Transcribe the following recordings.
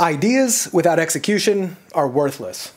Ideas without execution are worthless.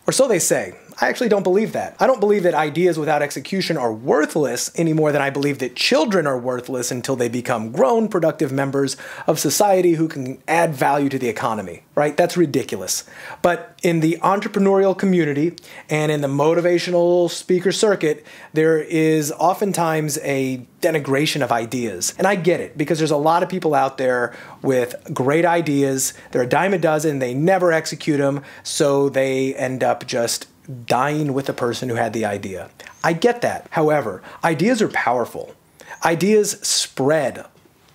Or so they say. I actually don't believe that. I don't believe that ideas without execution are worthless any more than I believe that children are worthless until they become grown, productive members of society who can add value to the economy, right? That's ridiculous. But in the entrepreneurial community and in the motivational speaker circuit, there is oftentimes a denigration of ideas. And I get it, because there's a lot of people out there with great ideas. They're a dime a dozen, they never execute them, so they end up just dying with the person who had the idea. I get that. However, ideas are powerful. Ideas spread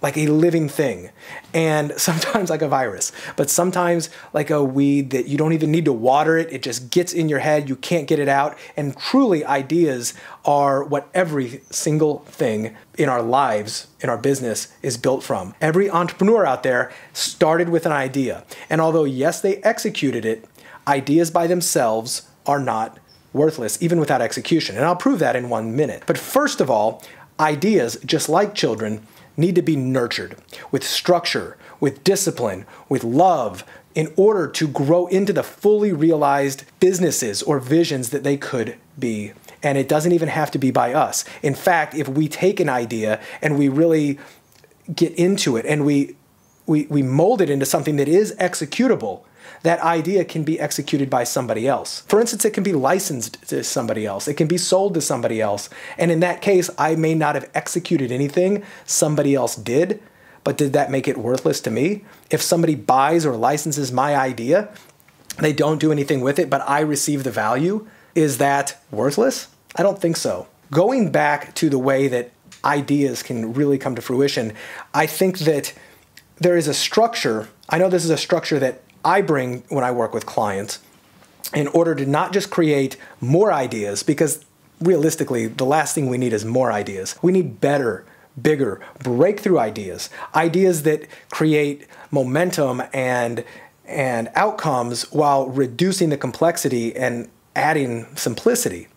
like a living thing, and sometimes like a virus, but sometimes like a weed that you don't even need to water it. It just gets in your head. You can't get it out. And truly, ideas are what every single thing in our lives, in our business, is built from. Every entrepreneur out there started with an idea. And although, yes, they executed it, ideas by themselves are not worthless, even without execution. And I'll prove that in 1 minute. But first of all, ideas, just like children, need to be nurtured with structure, with discipline, with love, in order to grow into the fully realized businesses or visions that they could be. And it doesn't even have to be by us. In fact, if we take an idea and we really get into it and we mold it into something that is executable, that idea can be executed by somebody else. For instance, it can be licensed to somebody else. It can be sold to somebody else. And in that case, I may not have executed anything, somebody else did, but did that make it worthless to me? If somebody buys or licenses my idea, they don't do anything with it, but I receive the value, is that worthless? I don't think so. Going back to the way that ideas can really come to fruition, I think that there is a structure. I know this is a structure that I bring when I work with clients in order to not just create more ideas, because realistically, the last thing we need is more ideas. We need better, bigger, breakthrough ideas. Ideas that create momentum and outcomes while reducing the complexity and adding simplicity.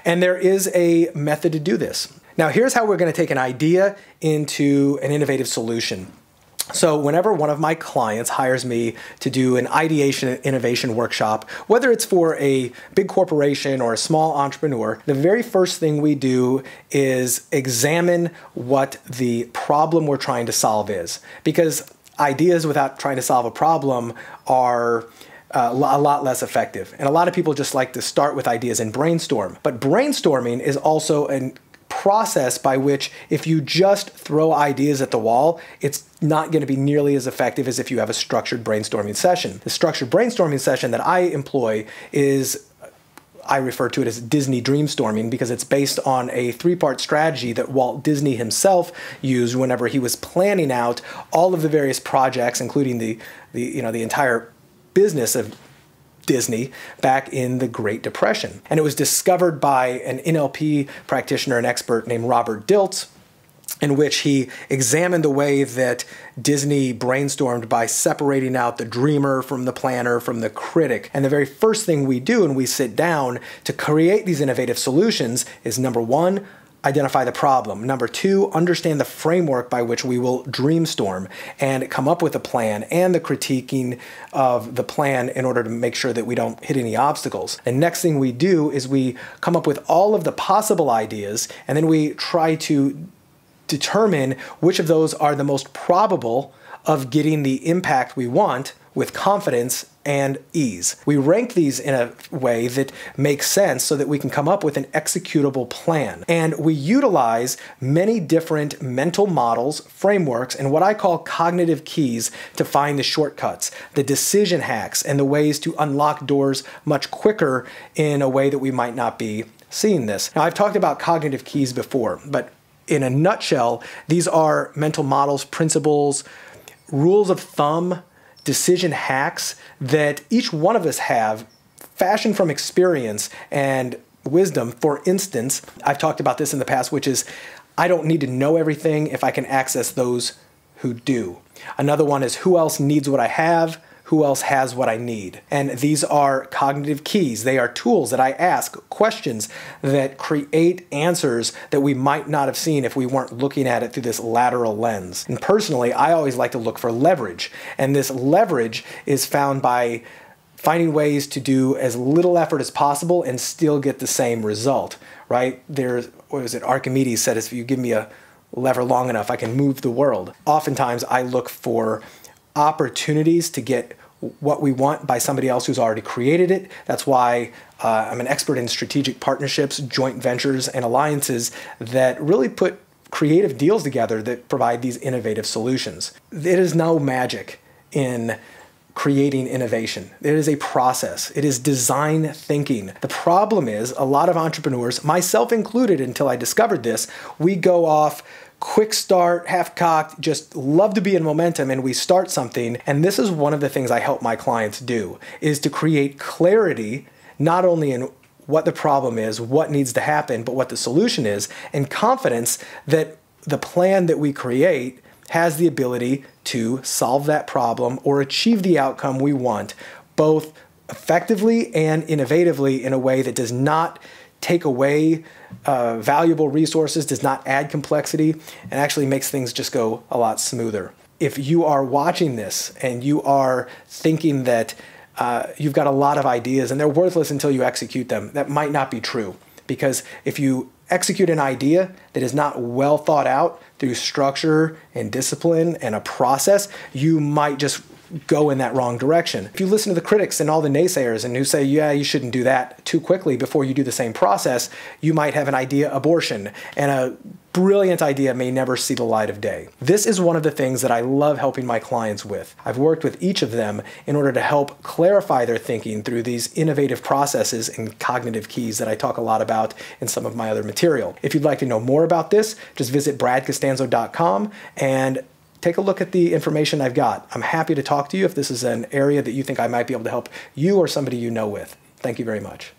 And there is a method to do this. Now, here's how we're going to take an idea into an innovative solution. So whenever one of my clients hires me to do an ideation and innovation workshop, whether it's for a big corporation or a small entrepreneur, the very first thing we do is examine what the problem we're trying to solve is. Because ideas without trying to solve a problem are a lot less effective. And a lot of people just like to start with ideas and brainstorm. But brainstorming is also a process by which, if you just throw ideas at the wall, it's not going to be nearly as effective as if you have a structured brainstorming session. The structured brainstorming session that I employ is, I refer to it as Disney dreamstorming, because it's based on a 3-part strategy that Walt Disney himself used whenever he was planning out all of the various projects, including the entire business of Disney back in the Great Depression. And it was discovered by an NLP practitioner and expert named Robert Dilts, in which he examined the way that Disney brainstormed by separating out the dreamer from the planner from the critic. And the very first thing we do when we sit down to create these innovative solutions is, number one, identify the problem. Number two, understand the framework by which we will dreamstorm and come up with a plan and the critiquing of the plan in order to make sure that we don't hit any obstacles. The next thing we do is we come up with all of the possible ideas, and then we try to determine which of those are the most probable of getting the impact we want with confidence and ease. We rank these in a way that makes sense so that we can come up with an executable plan. And we utilize many different mental models, frameworks, and what I call cognitive keys to find the shortcuts, the decision hacks, and the ways to unlock doors much quicker in a way that we might not be seeing this. Now, I've talked about cognitive keys before, but in a nutshell, these are mental models, principles, rules of thumb, decision hacks that each one of us have, fashioned from experience and wisdom. For instance, I've talked about this in the past, which is, I don't need to know everything if I can access those who do. Another one is, who else needs what I have? who else has what I need. And these are cognitive keys. They are tools that I ask, questions that create answers that we might not have seen if we weren't looking at it through this lateral lens. And personally, I always like to look for leverage. And this leverage is found by finding ways to do as little effort as possible and still get the same result, right? Archimedes said, if you give me a lever long enough, I can move the world. Oftentimes, I look for opportunities to get what we want by somebody else who's already created it. That's why I'm an expert in strategic partnerships, joint ventures, and alliances that really put creative deals together that provide these innovative solutions. It is no magic in creating innovation. It is a process. It is design thinking. The problem is a lot of entrepreneurs, myself included until I discovered this, we go off quick start, half-cocked, just love to be in momentum, and we start something. And this is one of the things I help my clients do, is to create clarity, not only in what the problem is, what needs to happen, but what the solution is, and confidence that the plan that we create has the ability to solve that problem or achieve the outcome we want, both effectively and innovatively in a way that does not take away valuable resources, does not add complexity, and actually makes things just go a lot smoother. If you are watching this and you are thinking that you've got a lot of ideas and they're worthless until you execute them, that might not be true. Because if you execute an idea that is not well thought out through structure and discipline and a process, you might just go in that wrong direction. If you listen to the critics and all the naysayers and who say, yeah, you shouldn't do that too quickly before you do the same process, you might have an idea abortion, and a brilliant idea may never see the light of day. This is one of the things that I love helping my clients with. I've worked with each of them in order to help clarify their thinking through these innovative processes and cognitive keys that I talk a lot about in some of my other material. If you'd like to know more about this, just visit bradcostanzo.com and take a look at the information I've got. I'm happy to talk to you if this is an area that you think I might be able to help you or somebody you know with. Thank you very much.